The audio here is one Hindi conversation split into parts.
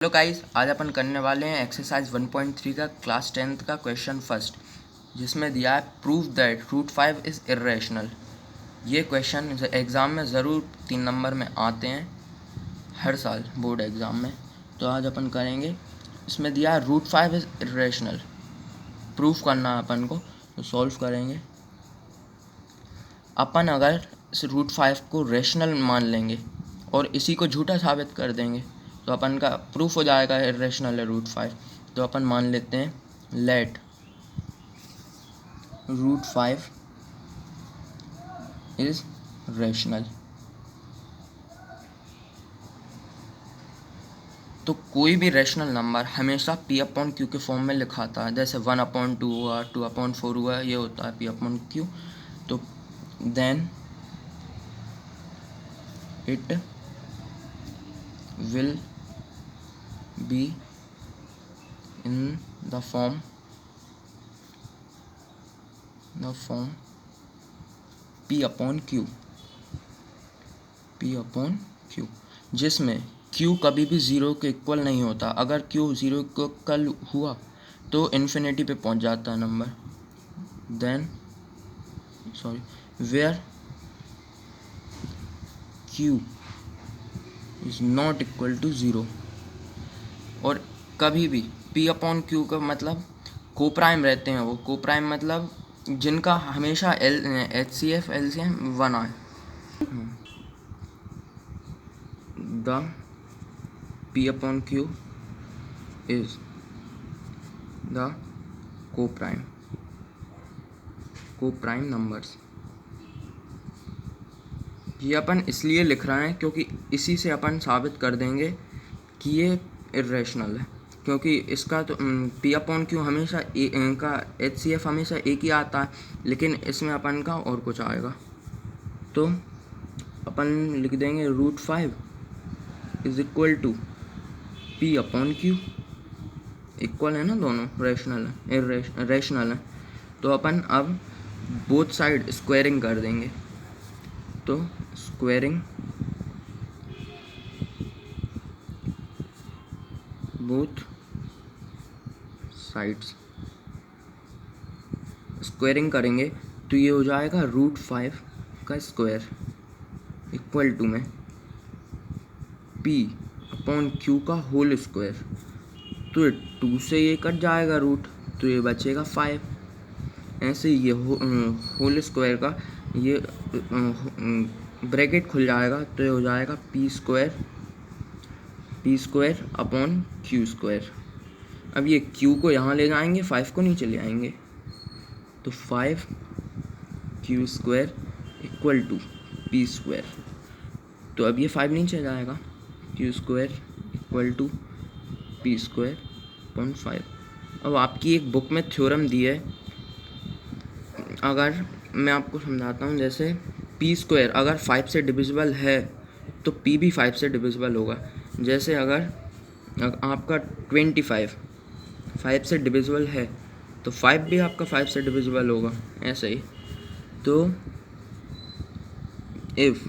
हेलो गाइस, आज अपन करने वाले हैं एक्सरसाइज 1.3 का क्लास 10th का क्वेश्चन फर्स्ट, जिसमें दिया है prove that root 5 is irrational. ये क्वेश्चन एग्ज़ाम में ज़रूर 3 नंबर में आते हैं हर साल बोर्ड एग्ज़ाम में। तो आज अपन करेंगे। इसमें दिया है रूट 5 इज़ इर्रेशनल, प्रूफ करना है अपन को। तो सॉल्व करेंगे। अपन अगर इस रूट 5 को रेशनल मान लेंगे और इसी को झूठा साबित कर देंगे तो अपन का प्रूफ हो जाएगा इर्रेशनल है रूट 5। तो अपन मान लेते हैं लेट रूट 5 इज रेशनल। तो कोई भी रेशनल नंबर हमेशा P/Q के फॉर्म में लिखाता है। जैसे 1/2 हुआ, 2/4 हुआ, ये होता है P/Q। तो then it will be in the form P/Q, जिसमें Q कभी भी 0 के इक्वल नहीं होता। अगर Q 0 के इक्वल हुआ तो इन्फिनिटी पे पहुंच जाता है number. Where Q is not equal to 0। और कभी भी P/Q का मतलब कोप्राइम रहते हैं। वो कोप्राइम मतलब जिनका हमेशा HCF LCM 1 आए। The P/Q is the coprime numbers. ये अपन इसलिए लिख रहे हैं क्योंकि इसी से अपन साबित कर देंगे कि ये इर्रेशनल है। क्योंकि इसका तो P/Q हमेशा इनका HCF हमेशा एक ही आता है, लेकिन इसमें अपन का और कुछ आएगा। तो अपन लिख देंगे root 5 is equal to P/Q। Equal है ना, दोनों रेशनल है, रेशनल है। तो अपन अब बोथ साइड स्क्वायरिंग कर देंगे। तो स्क्वायरिंग बोथ साइड्स, स्क्वायरिंग करेंगे तो ये हो जाएगा रूट 5 का स्क्वायर इक्वल टू में P/Q का होल स्क्वायर। तो ये 2 से ये कट जाएगा रूट, तो ये बचेगा 5। ऐसे ये होल स्क्वायर का ये ब्रैकेट खुल जाएगा, तो ये हो जाएगा P square upon Q square. अब ये Q को यहाँ ले जाएंगे, 5 को नीचे ले आएंगे, तो 5Q square equal to P square. तो अब ये 5 नीचे जाएगा, Q square equal to P square upon 5। अब आपकी एक बुक में थ्योरम दी है, अगर मैं आपको समझाता हूँ। जैसे P स्क्वायर अगर 5 से डिविजिबल है तो P भी 5 से डिविजिबल होगा। जैसे अगर आपका 25 5 से डिविजिबल है तो 5 भी आपका 5 से डिविजिबल होगा, ऐसे ही। तो if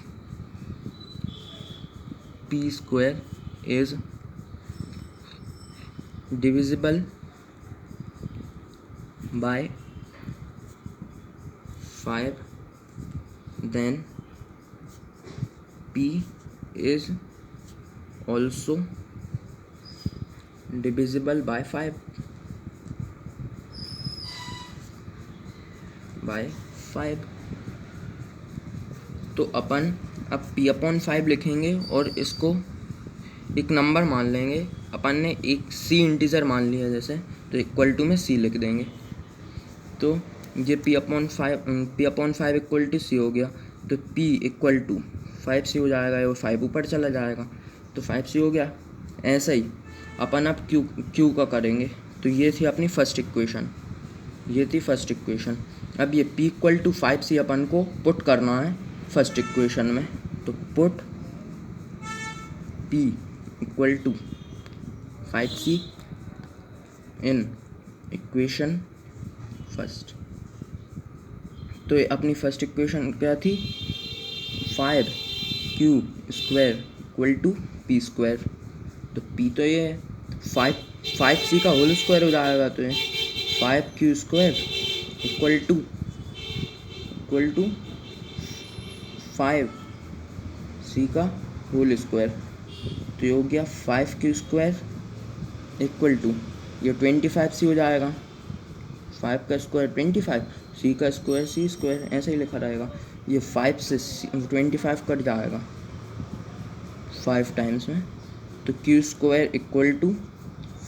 P square is divisible by 5 then P is also divisible by 5 तो अपन अब P/5 लिखेंगे और इसको एक नंबर मान लेंगे। अपन ने एक C इंटीजर मान लिया जैसे, तो इक्वल टू में C लिख देंगे। तो ये P/5 इक्वल टू C हो गया। तो P इक्वल टू 5C हो जाएगा और 5 ऊपर चला जाएगा, तो 5C हो गया। ऐसा ही अपन अब Q का करेंगे। तो ये थी अपनी फर्स्ट इक्वेशन, अब ये P इक्वल टू 5C अपन को पुट करना है फर्स्ट इक्वेशन में। तो put P equal to 5C in equation first. तो ये अपनी फर्स्ट इक्वेशन क्या थी, 5Q square equal to P square. तो पी तो ये है, फाइव फाइव सी का होल स्क्वायर हो जाएगा, तो ये 5q² इक्वल टू 5c का होल स्क्वायर। तो ये हो गया 5q² इक्वल टू, ये 25c हो जाएगा, 5 का स्क्वायर 25, c का स्क्वायर c², ऐसे ही लिखा रहेगा। ये 5 से 25 कट जाएगा 5 टाइम्स में, तो q² इक्वल टू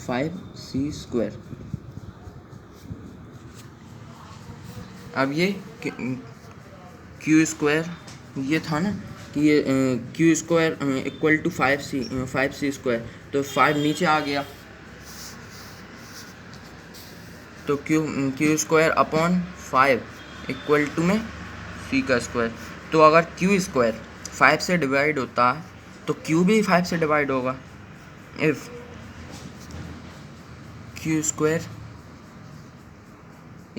5c²। अब ये q² ये था ना कि ये q² इक्वल टू 5c², तो 5 नीचे आ गया, तो q² अपॉन 5 इक्वल टू में c का स्क्वायर। तो अगर q² 5 से डिवाइड होता है तो q भी 5 से डिवाइड होगा। If q²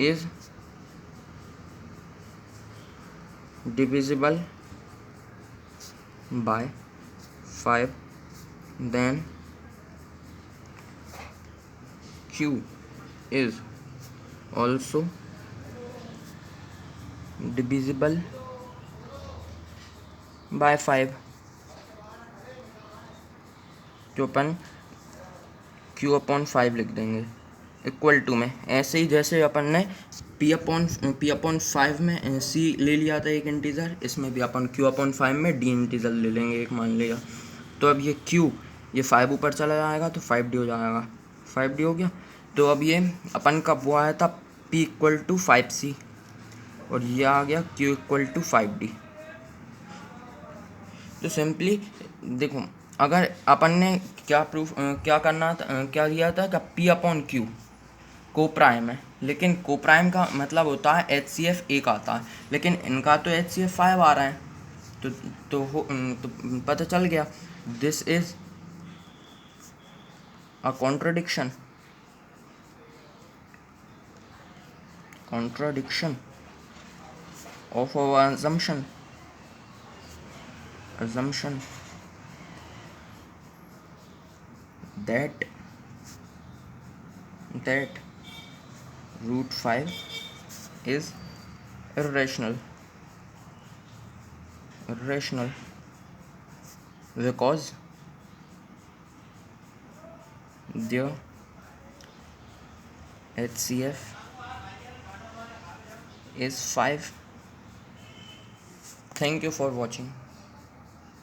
is divisible by 5, then q is also divisible by 5। जो अपन q अपॉन 5 लिख देंगे इक्वल टू में, ऐसे ही जैसे अपन ने p अपॉन 5 में c ले लिया था एक इंटीजर, इसमें भी अपन q अपॉन 5 में d इंटीजर ले लेंगे एक, मान लिया। तो अब ये q, ये 5 ऊपर चला जाएगा तो 5d हो जाएगा, 5d हो गया। तो अब ये अपन का वो आया था p इक्वल टू 5c, और ये आ गया q इक्वल टू 5d। तो सिंपली देखो, अगर अपन ने क्या करना था, क्या किया था कि p अपॉन q को प्राइम है, लेकिन को प्राइम का मतलब होता है HCF एक आता है, लेकिन इनका तो HCF 5 आ रहा है। तो पता चल गया, this is a contradiction of our assumption that root 5 is irrational because their HCF is 5। Thank you for watching.